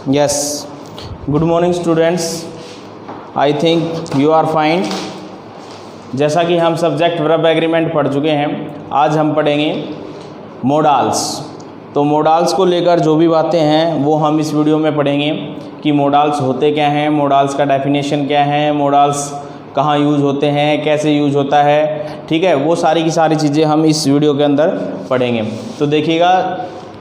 Yes. Good morning students. I think you are fine. जैसा कि हम सब्जेक्ट वर्ब एग्रीमेंट पढ़ चुके हैं, आज हम पढ़ेंगे मोडाल्स। तो मोडाल्स को लेकर जो भी बातें हैं वो हम इस वीडियो में पढ़ेंगे कि मोडाल्स होते क्या हैं, मोडाल्स का डेफिनेशन क्या है, मोडाल्स कहाँ यूज़ होते हैं, कैसे यूज़ होता है, ठीक है। वो सारी की सारी चीज़ें हम इस वीडियो के अंदर पढ़ेंगे। तो देखिएगा,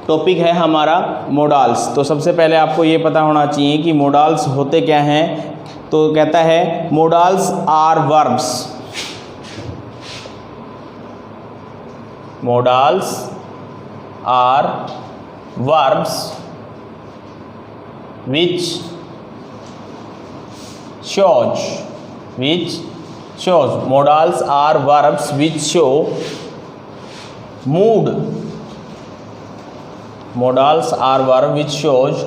टॉपिक है हमारा मोडाल्स। तो सबसे पहले आपको ये पता होना चाहिए कि मोडाल्स होते क्या हैं। तो कहता है modals are verbs. Modals are verbs which shows modals are verbs which show mood. Modals are verb which shows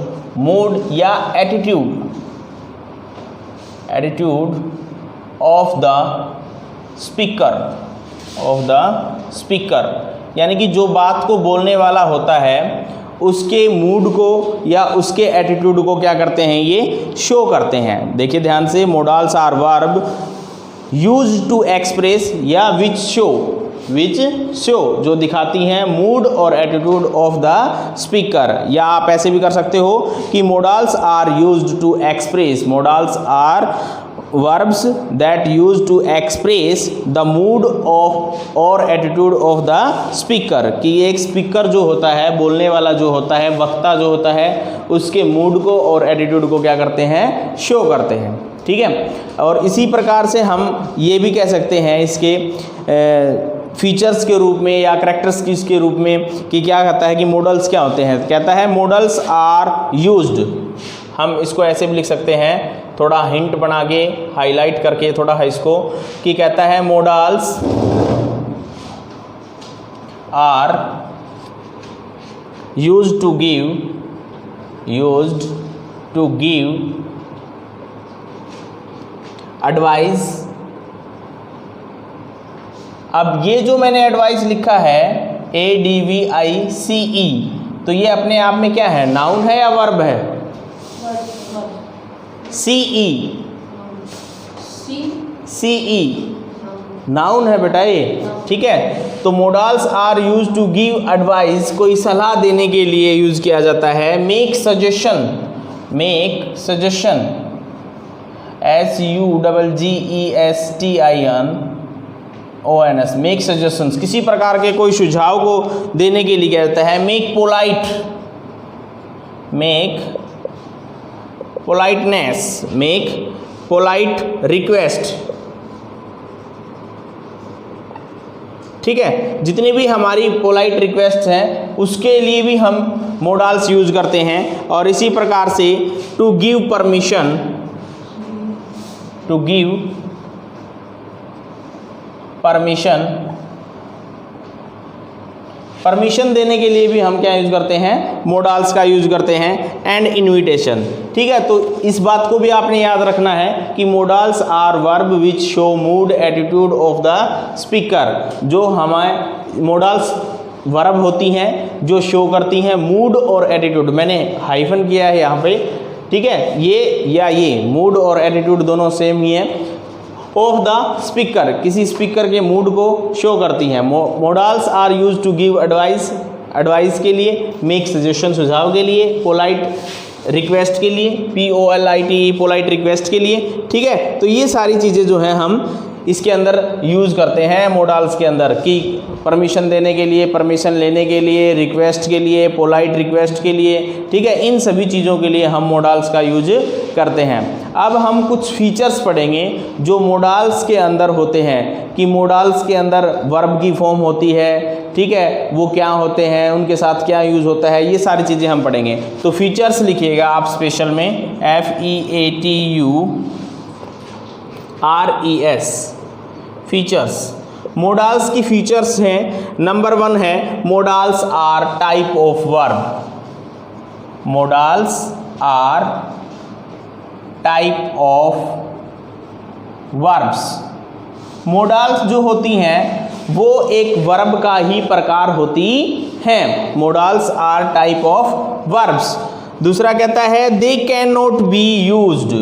mood या attitude of the speaker, यानी कि जो बात को बोलने वाला होता है उसके मूड को या उसके एटीट्यूड को क्या करते हैं, ये शो करते हैं। देखिए ध्यान से, modals are verb used to express या विच शो जो दिखाती हैं मूड और एटीट्यूड ऑफ द स्पीकर। या आप ऐसे भी कर सकते हो कि modals are used to express, modals are verbs that used to express the mood of or attitude of the speaker, कि एक स्पीकर जो होता है, बोलने वाला जो होता है, वक्ता जो होता है, उसके मूड को और एटीट्यूड को क्या करते हैं, शो करते हैं, ठीक है। और इसी प्रकार से हम ये भी कह सकते हैं इसके फीचर्स के रूप में या करैक्टर्स के रूप में कि क्या कहता है कि मॉडल्स क्या होते हैं। कहता है मॉडल्स आर यूज्ड, हम इसको ऐसे भी लिख सकते हैं, थोड़ा हिंट बना के हाईलाइट करके थोड़ा है इसको, कि कहता है modals are used to give advice. अब ये जो मैंने एडवाइस लिखा है ADVICE, तो ये अपने आप में क्या है, नाउन है या वर्ब है? CE नाउन है बेटा ये, ठीक है। तो modals are use to give advice, कोई सलाह देने के लिए यूज किया जाता है। Make suggestion SUGGESTIONS, make suggestions, किसी प्रकार के कोई सुझाव को देने के लिए किया जाता है। मेक पोलाइट रिक्वेस्ट, ठीक है। जितने भी हमारी पोलाइट रिक्वेस्ट हैं उसके लिए भी हम मोडाल्स यूज करते हैं। और इसी प्रकार से टू गिव परमिशन देने के लिए भी हम क्या यूज करते हैं, मोडाल्स का यूज करते हैं। एंड इन्विटेशन, ठीक है। तो इस बात को भी आपने याद रखना है कि modals are verb which show mood attitude of the speaker. जो हमारे मोडाल्स वर्ब होती हैं जो शो करती हैं मूड और एटीट्यूड, मैंने हाइफन किया है यहाँ पे, ठीक है। ये मूड और एटीट्यूड दोनों सेम ही है। ऑफ द स्पीकर, किसी स्पीकर के मूड को शो करती हैं। Modals are use to give advice के लिए, मेक सजेशन सुझाव के लिए, पोलाइट रिक्वेस्ट के लिए, POLITE पोलाइट रिक्वेस्ट के लिए, ठीक है। तो ये सारी चीज़ें जो हैं हम इसके अंदर यूज़ करते हैं मोडाल्स के अंदर, कि परमिशन देने के लिए, परमिशन लेने के लिए, रिक्वेस्ट के लिए, पोलाइट रिक्वेस्ट के लिए, ठीक है। इन सभी चीज़ों के लिए हम मोडाल्स का यूज करते हैं। अब हम कुछ फीचर्स पढ़ेंगे जो मोडाल्स के अंदर होते हैं, कि मोडाल्स के अंदर वर्ब की फॉर्म होती है, ठीक है, वो क्या होते हैं, उनके साथ क्या यूज़ होता है, ये सारी चीज़ें हम पढ़ेंगे। तो फीचर्स लिखिएगा आप स्पेशल में, FEATURES, फीचर्स। मोडाल्स की फीचर्स हैं, नंबर 1 है modals are type of verb. Modals are type of verbs. Modals जो होती हैं वो एक वर्ब का ही प्रकार होती हैं। Modals are type of verbs. दूसरा कहता है they can not be used,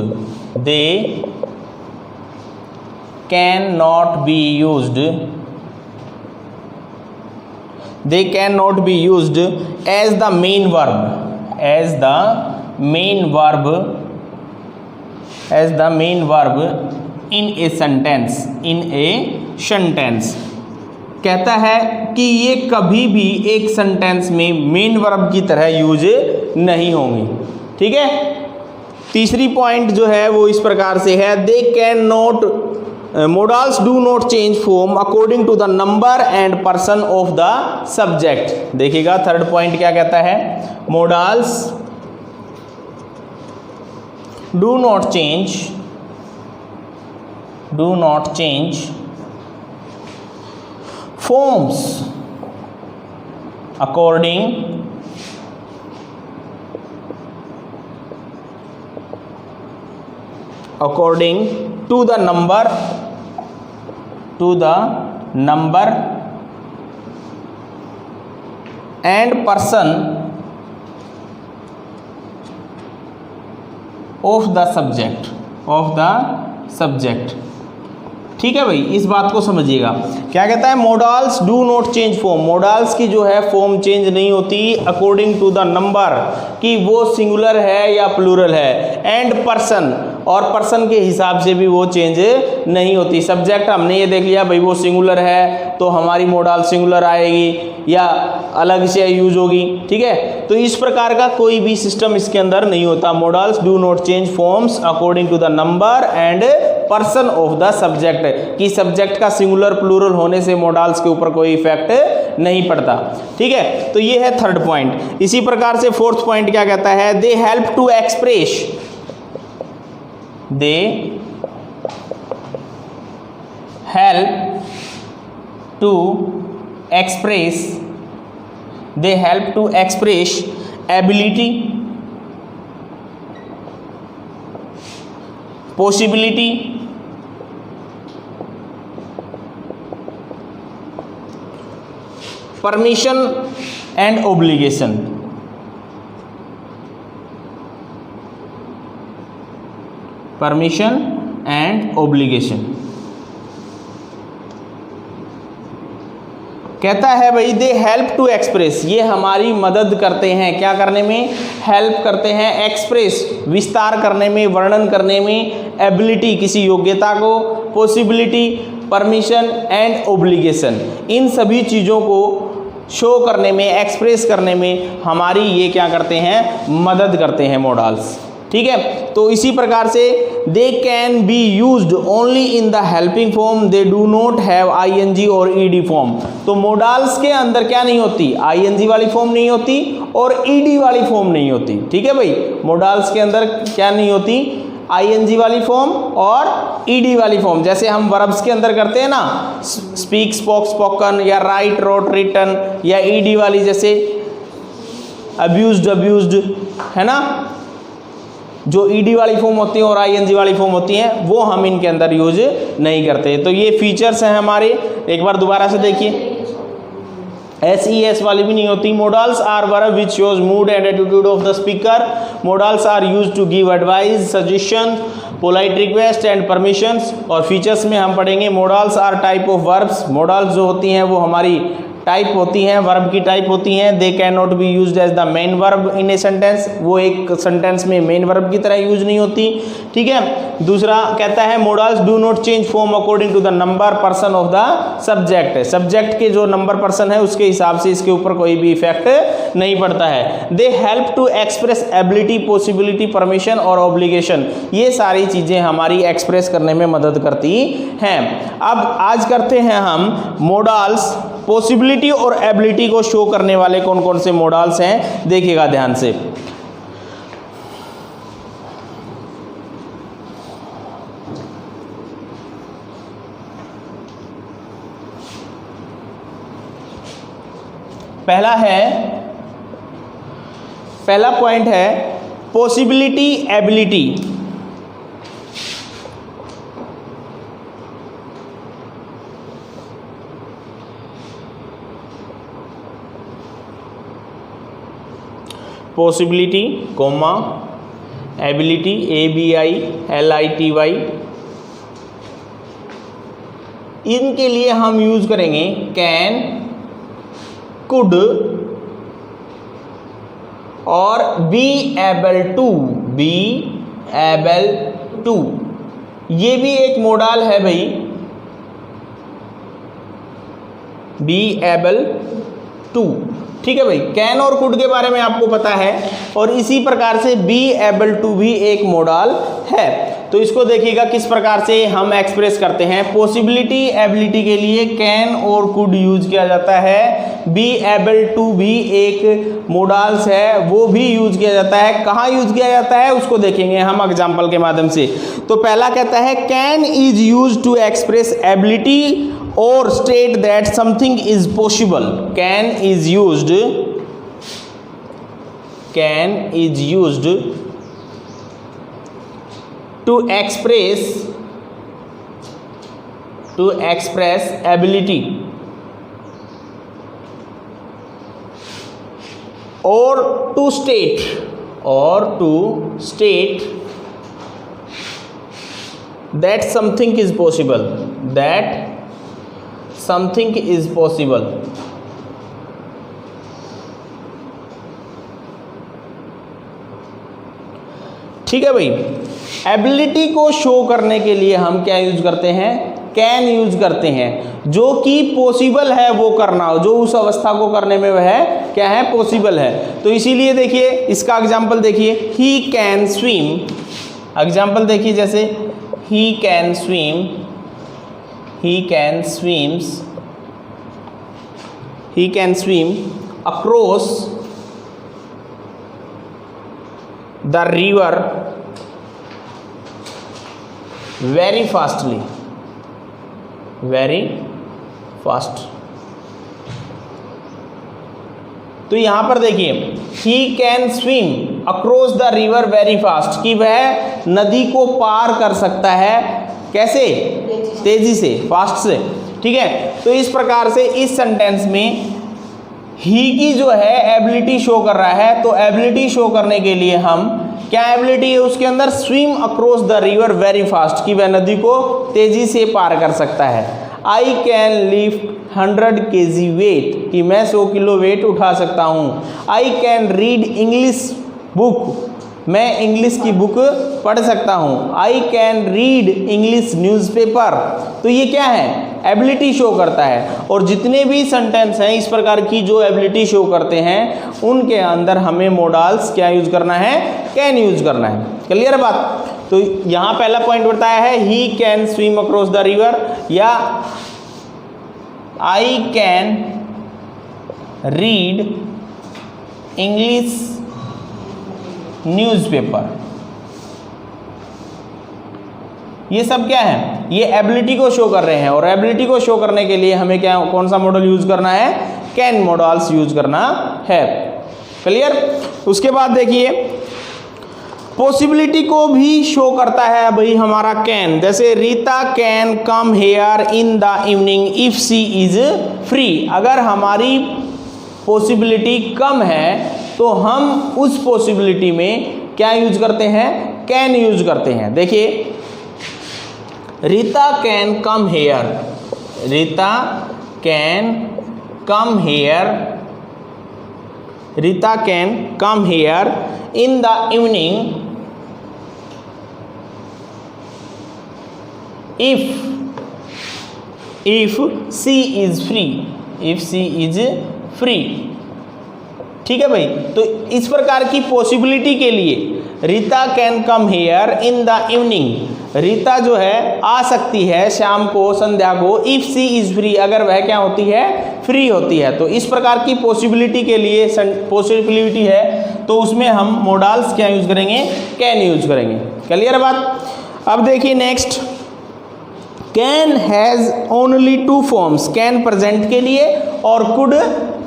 they can not be used, they can not be used as the main verb, as the main verb, as the main verb in a sentence, in a sentence. कहता है कि ये कभी भी एक sentence में main verb की तरह यूज नहीं होंगी। ठीक है, तीसरी पॉइंट जो है वो इस प्रकार से है, they can not, modals do not change form according to the number and person of the subject। देखिएगा थर्ड पॉइंट क्या कहता है, modals do not change forms according to the number and person of the subject। ठीक है भाई, इस बात को समझिएगा। क्या कहता है, modals do not change form, modals की जो है फॉर्म चेंज नहीं होती अकॉर्डिंग टू द नंबर, कि वो सिंगुलर है या प्लूरल है, एंड पर्सन, और पर्सन के हिसाब से भी वो चेंज नहीं होती। सब्जेक्ट हमने ये देख लिया भाई वो सिंगुलर है तो हमारी मोडाल सिंगुलर आएगी या अलग से यूज होगी। ठीक है, तो इस प्रकार का कोई भी सिस्टम इसके अंदर नहीं होता। Modals do not change forms according to the number and person of the subject, कि सब्जेक्ट का सिंगुलर प्लूरल होने से मोडाल्स के ऊपर कोई इफेक्ट नहीं पड़ता। ठीक है, तो ये है थर्ड पॉइंट। इसी प्रकार से फोर्थ पॉइंट क्या कहता है, they help to express, they help to express, they help to express ability, possibility, permission and obligation. Permission and obligation कहता है भाई दे हेल्प टू एक्सप्रेस, ये हमारी मदद करते हैं क्या करने में, हेल्प करते हैं, एक्सप्रेस विस्तार करने में, वर्णन करने में, एबिलिटी किसी योग्यता को, पॉसिबिलिटी, परमिशन एंड ओब्लिगेशन, इन सभी चीज़ों को शो करने में, एक्सप्रेस करने में हमारी ये क्या करते हैं, मदद करते हैं मोडाल्स। ठीक है, तो इसी प्रकार से they can be used only in the helping form, they do not have ING और ईडी फॉर्म। तो मोडाल्स के अंदर क्या नहीं होती, आईएनजी वाली फॉर्म नहीं होती और ईडी वाली फॉर्म नहीं होती। ठीक है भाई, मोडाल्स के अंदर क्या नहीं होती, आईएनजी वाली फॉर्म और ईडी वाली फॉर्म। जैसे हम वर्ब्स के अंदर करते हैं ना, स्पीक, स्पोक, स्पोकन, या राइट, रोट, रिटन, या ईडी वाली जैसे अब्यूज्ड, अब्यूज्ड, है ना, जो ईडी वाली फॉर्म होती है और आईएनजी वाली फॉर्म होती हैं वो हम इनके अंदर यूज नहीं करते। तो ये फीचर्स हैं हमारे, एक बार दोबारा से देखिए। एस वाली भी नहीं होती। Modals are verb which shows mood and attitude of the speaker. Modals are use to give advice, suggestion, polite request and permissions. और फीचर्स में हम पढ़ेंगे modals are type of verbs. Modals जो होती हैं वो हमारी टाइप होती हैं, वर्ब की टाइप होती हैं। They can not be used as the main verb in a sentence, वो एक सेंटेंस में मेन वर्ब की तरह यूज नहीं होती। ठीक है, दूसरा कहता है modals do not change form according to the number person of the subject. Subject के जो नंबर पर्सन है उसके हिसाब से इसके ऊपर कोई भी इफेक्ट नहीं पड़ता है। They help to express ability, possibility, permission और ऑब्लिगेशन। ये सारी चीज़ें हमारी एक्सप्रेस करने में मदद करती हैं। अब आज करते हैं हम मोडाल्स, पॉसिबिलिटी और एबिलिटी को शो करने वाले कौन कौन से मोडाल्स हैं, देखिएगा ध्यान से। पहला पॉइंट है possibility, ability. Possibility comma ability ABILITY, इनके लिए हम यूज करेंगे कैन, कुड और बी एबल टू, ये भी एक मोडाल है भाई, बी एबल टू। ठीक है भाई, कैन और कुड के बारे में आपको पता है, और इसी प्रकार से बी एबल टू भी एक मोडाल है। तो इसको देखिएगा किस प्रकार से हम एक्सप्रेस करते हैं। पॉसिबिलिटी एबिलिटी के लिए कैन और कुड यूज किया जाता है, बी एबल टू भी एक मोडाल्स है, वो भी यूज किया जाता है। कहाँ यूज किया जाता है उसको देखेंगे हम एग्जाम्पल के माध्यम से। तो पहला कहता है can is use to express ability और state that something is possible. Can is used to express ability or to state that something is possible, ठीक है भाई। एबिलिटी को शो करने के लिए हम क्या यूज करते हैं, कैन यूज करते हैं, जो कि पॉसिबल है वो करना, जो उस अवस्था को करने में वह क्या है, पॉसिबल है। तो इसीलिए देखिए इसका एग्जाम्पल देखिए, ही कैन स्विम, एग्जाम्पल देखिए जैसे ही can swim across the river very fast. तो यहां पर देखिए ही can swim across the river very fast, कि वह नदी को पार कर सकता है, कैसे, तेजी से, फास्ट से। ठीक है, तो इस प्रकार से इस सेंटेंस में ही की जो है एबिलिटी शो कर रहा है। तो एबिलिटी शो करने के लिए हम क्या एबिलिटी है उसके अंदर, swim across the river very fast, कि वह नदी को तेजी से पार कर सकता है। I can lift 100 kg weight, कि मैं 100 किलो वेट उठा सकता हूँ। I can read English book, मैं इंग्लिश की बुक पढ़ सकता हूँ। I can read English newspaper. तो ये क्या है, एबिलिटी शो करता है। और जितने भी सेंटेंस हैं इस प्रकार की जो एबिलिटी शो करते हैं उनके अंदर हमें मोडाल्स क्या यूज करना है, कैन यूज करना है। क्लियर बात। तो यहाँ पहला पॉइंट बताया है he can swim across the river, या I can read English newspaper. ये सब क्या है, ये एबिलिटी को शो कर रहे हैं। और एबिलिटी को शो करने के लिए हमें क्या, कौन सा मॉडल यूज करना है, कैन मॉडल्स यूज करना है। क्लियर। उसके बाद देखिए पॉसिबिलिटी को भी शो करता है भाई हमारा कैन। जैसे Rita can come here in the evening if she is free. अगर हमारी पॉसिबिलिटी कम है तो हम उस पॉसिबिलिटी में क्या यूज करते हैं, कैन यूज करते हैं। देखिए Rita can come here, Rita can come here, Rita can come here in the evening if she is free, if she is free। ठीक है भाई। तो इस प्रकार की पॉसिबिलिटी के लिए Rita can come here in the evening, Rita जो है आ सकती है शाम को, संध्या को, इफ सी इज फ्री, अगर वह क्या होती है, फ्री होती है। तो इस प्रकार की पॉसिबिलिटी के लिए पॉसिबिलिटी है तो उसमें हम मोडाल्स क्या यूज करेंगे, कैन यूज करेंगे। क्लियर बात। अब देखिए next, can has only 2 forms, can present के लिए और कुड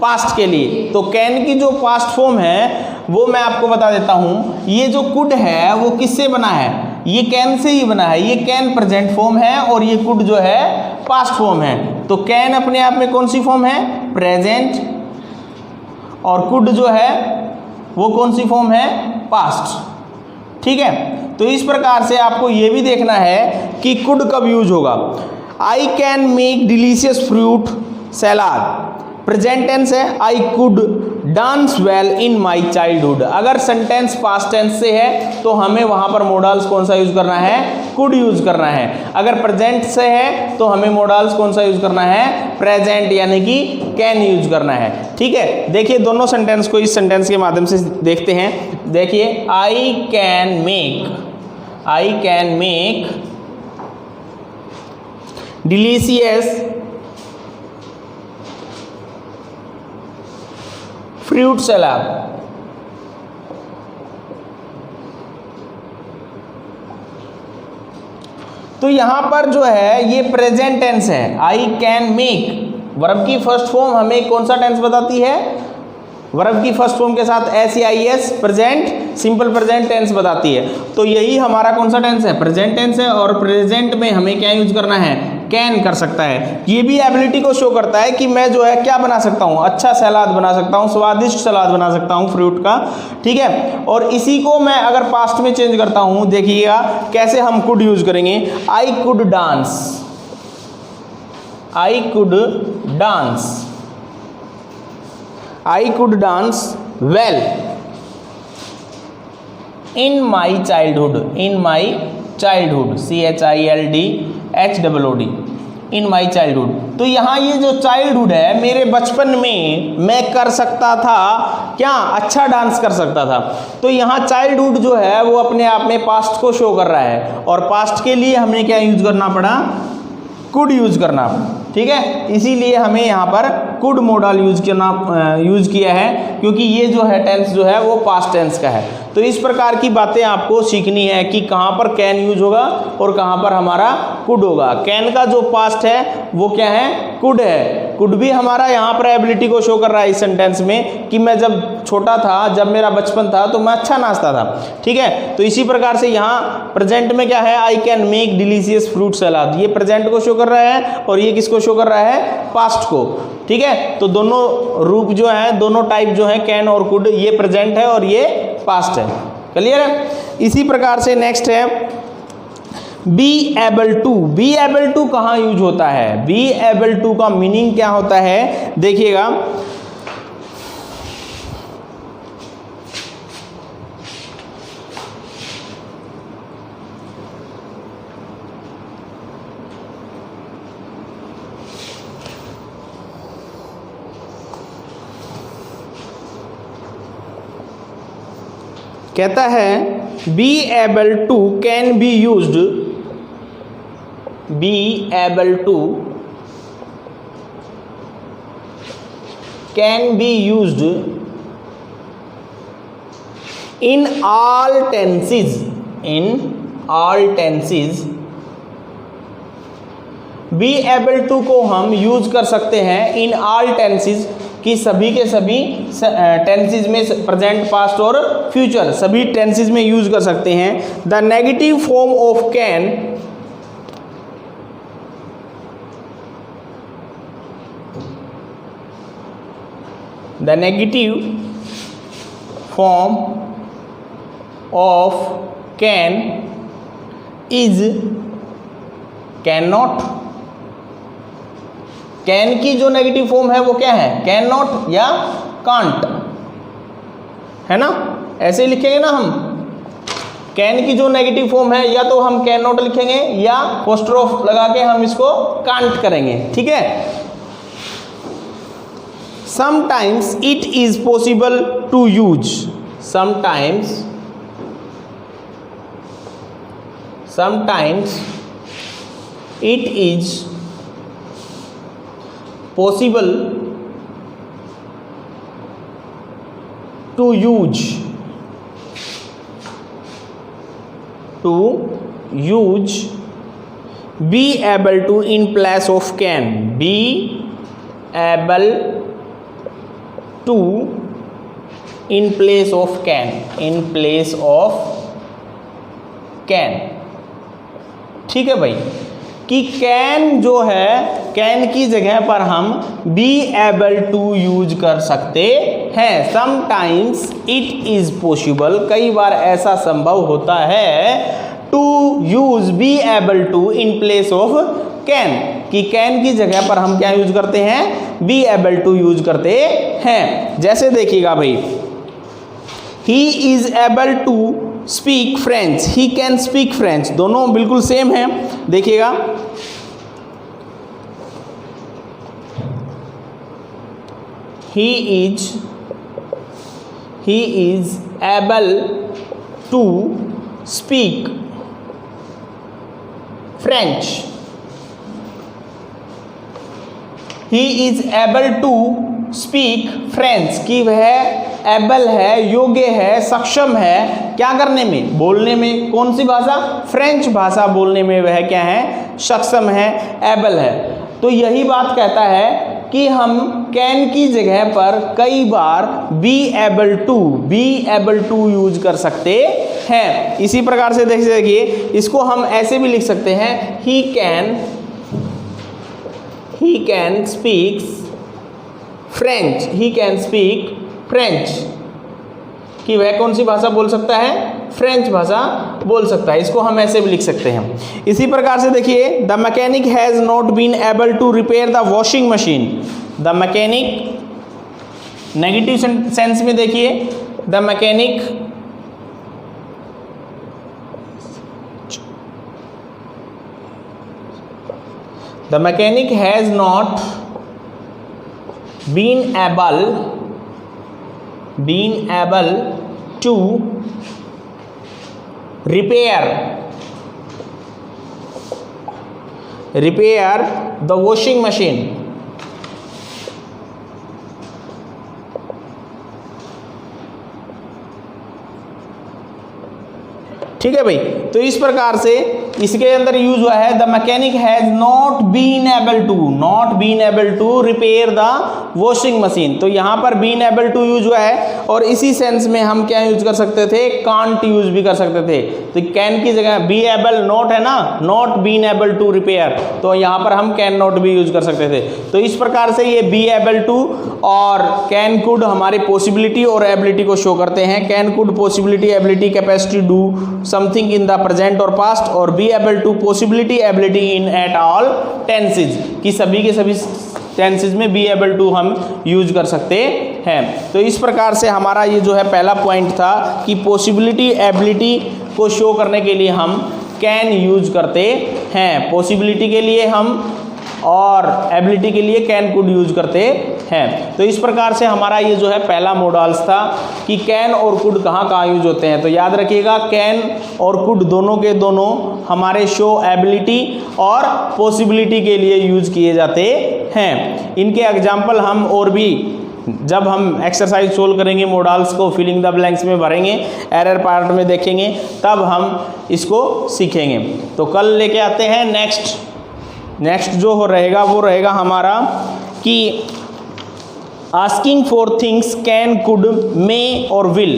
पास्ट के लिए। तो कैन की जो पास्ट फॉर्म है वो मैं आपको बता देता हूँ। ये जो कुड है वो किससे बना है, ये कैन से ही बना है। ये कैन प्रेजेंट फॉर्म है और ये कुड जो है पास्ट फॉर्म है। तो कैन अपने आप में कौन सी फॉर्म है, प्रेजेंट, और कुड जो है वो कौन सी फॉर्म है? पास्ट। ठीक है, तो इस प्रकार से आपको ये भी देखना है कि कुड कब यूज होगा। I can make delicious fruit salad, present tense है, I could dance well in my childhood. अगर सेंटेंस पास्ट टेंस से है तो हमें वहां पर मोडाल्स कौन सा यूज करना है? कुड यूज करना है। अगर प्रेजेंट से है तो हमें मोडाल्स कौन सा यूज करना है? प्रेजेंट यानी कि कैन यूज करना है। ठीक है, देखिए दोनों सेंटेंस को इस सेंटेंस के माध्यम से देखते हैं। देखिए, आई कैन मेक डिलीशियस फ्रूट सलाद। तो यहां पर जो है ये प्रेजेंट टेंस है, आई कैन मेक। वर्ब की फर्स्ट फॉर्म हमें कौन सा टेंस बताती है? वर्ब की फर्स्ट फॉर्म के साथ SEIS present simple present tense बताती है। तो यही हमारा कौन सा टेंस है? प्रेजेंट टेंस है। और प्रेजेंट में हमें क्या यूज करना है? कैन कर सकता है। ये भी एबिलिटी को शो करता है कि मैं जो है क्या बना सकता हूँ? अच्छा सलाद बना सकता हूँ, स्वादिष्ट सलाद बना सकता हूँ फ्रूट का। ठीक है, और इसी को मैं अगर पास्ट में चेंज करता हूँ, देखिएगा कैसे हम कुड यूज करेंगे। आई could dance, I could dance, I could dance well in my childhood, in my childhood, CHILDHOOD, in my childhood. तो यहाँ ये जो चाइल्डहुड है, मेरे बचपन में मैं कर सकता था क्या? अच्छा डांस कर सकता था। तो यहाँ चाइल्डहुड जो है वो अपने आप में पास्ट को शो कर रहा है, और पास्ट के लिए हमें क्या यूज करना पड़ा? कुड यूज करना। ठीक है, इसीलिए हमें यहाँ पर कुड मॉडल यूज किया है, क्योंकि ये जो है टेंस जो है वो पास्ट टेंस का है। तो इस प्रकार की बातें आपको सीखनी है कि कहाँ पर कैन यूज होगा और कहाँ पर हमारा कुड होगा। कैन का जो पास्ट है वो क्या है? कुड है। कुड भी हमारा यहाँ पर एबिलिटी को शो कर रहा है इस सेंटेंस में कि मैं जब छोटा था, जब मेरा बचपन था तो मैं अच्छा नाचता था। ठीक है, तो इसी प्रकार से यहाँ प्रेजेंट में क्या है? I can make delicious fruit सलाद, ये प्रेजेंट को शो कर रहा है, और ये किसको शो कर रहा है? पास्ट को। ठीक है, तो दोनों रूप जो है, दोनों टाइप जो है कैन और कुड, ये प्रेजेंट है और ये पास्ट है। क्लियर है? इसी प्रकार से नेक्स्ट है be able to. Be able to कहाँ यूज होता है? बी एबल टू का मीनिंग क्या होता है? देखिएगा, कहता है be able to can be used, be able to can be used in all tenses, in all tenses. Be able to को हम यूज कर सकते हैं इन ऑल टेंसेस, कि सभी के सभी टेंसेस में, प्रेजेंट, पास्ट और फ्यूचर सभी टेंसेस में यूज कर सकते हैं। The negative form of can, the negative form of can is can not. Can की जो नेगेटिव फॉर्म है वो क्या है? कैन नॉट या कांट, है ना? ऐसे ही लिखेंगे ना हम। कैन की जो नेगेटिव फॉर्म है, या तो हम कैन नॉट लिखेंगे या अपोस्ट्रोफ लगा के हम इसको कांट करेंगे। ठीक है, sometimes it is possible to use, sometimes it is possible to use be able to in place of can, be able to in place of can, in place of can। ठीक है भाई, कि can जो है, can की जगह पर हम बी एबल टू यूज कर सकते हैं। समटाइम्स इट इज पॉसिबल, कई बार ऐसा संभव होता है, to use be able to in place of can, कि कैन की जगह पर हम क्या यूज करते हैं, बी एबल टू यूज करते हैं। जैसे देखिएगा भाई, he is able to speak French, he can speak French, दोनों बिल्कुल सेम है। देखिएगा, he is able to speak French, he is able to speak French, कि वह एबल है, योग्य है, सक्षम है क्या करने में, बोलने में। कौन सी भाषा, फ्रेंच भाषा बोलने में वह क्या है, सक्षम है, एबल है। तो यही बात कहता है कि हम कैन की जगह पर कई बार बी एबल टू यूज कर सकते हैं। इसी प्रकार से देखिए, इसको हम ऐसे भी लिख सकते हैं, ही can speak French, he can speak French, कि वह कौन सी भाषा बोल सकता है, फ्रेंच भाषा बोल सकता है। इसको हम ऐसे भी लिख सकते हैं। इसी प्रकार से देखिए, the mechanic has not been able to repair the washing machine, the mechanic, negative sense में देखिए, the mechanic has not been able to repair the washing machine, ठीक है भाई। तो इस प्रकार से इसके अंदर यूज हुआ है, the mechanic has not been able to repair the washing machine. तो यहां पर बीन एबल टू यूज हुआ है, और इसी सेंस में हम क्या यूज कर सकते थे, कांट यूज भी कर सकते थे। तो कैन की जगह बी एबल नॉट है ना, not been able to repair, तो यहां पर हम कैन नॉट भी यूज कर सकते थे। तो इस प्रकार से ये बी एबल टू और कैन कुड हमारी पॉसिबिलिटी और एबिलिटी को शो करते हैं। Can could possibility, ability, capacity, do something in the present और पास्ट, और be able to possibility, ability in at all tenses, कि सभी के सभी टेंसेज में बी एबल टू हम यूज कर सकते हैं। तो इस प्रकार से हमारा ये जो है पहला पॉइंट था कि पॉसिबिलिटी, एबिलिटी को शो करने के लिए हम कैन यूज करते हैं, पॉसिबिलिटी के लिए हम और एबिलिटी के लिए कैन कुड यूज करते हैं। तो इस प्रकार से हमारा ये जो है पहला मॉडल्स था कि कैन और कुड कहाँ कहाँ यूज होते हैं। तो याद रखिएगा, कैन और कुड दोनों के दोनों हमारे शो एबिलिटी और पॉसिबिलिटी के लिए यूज किए जाते हैं। इनके एग्जाम्पल हम और भी जब हम एक्सरसाइज सोल्व करेंगे, मॉडल्स को फिलिंग द ब्लैंक्स में भरेंगे, एरर पार्ट में देखेंगे, तब हम इसको सीखेंगे। तो कल लेके आते हैं नेक्स्ट जो रहेगा वो रहेगा हमारा कि asking for things can, could, may और विल,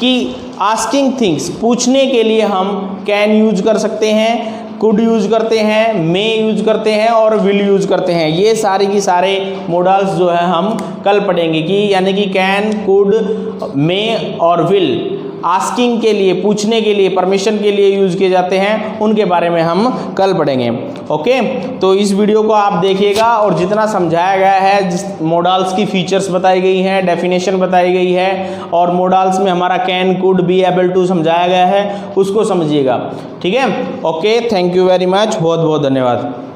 कि आस्किंग थिंग्स पूछने के लिए हम कैन यूज कर सकते हैं, कुड यूज करते हैं, मे यूज करते हैं और विल यूज करते हैं। ये सारे की सारे मॉडल्स जो है हम कल पढ़ेंगे, कि यानी कि कैन, कुड, मे और विल आस्किंग के लिए, पूछने के लिए, परमिशन के लिए यूज किए जाते हैं, उनके बारे में हम कल पढ़ेंगे। ओके, तो इस वीडियो को आप देखिएगा और जितना समझाया गया है, जिस मॉडल्स की फीचर्स बताई गई हैं, डेफिनेशन बताई गई है और मॉडल्स में हमारा can, could, be able to समझाया गया है, उसको समझिएगा। ठीक है, okay, thank you very much, बहुत बहुत धन्यवाद।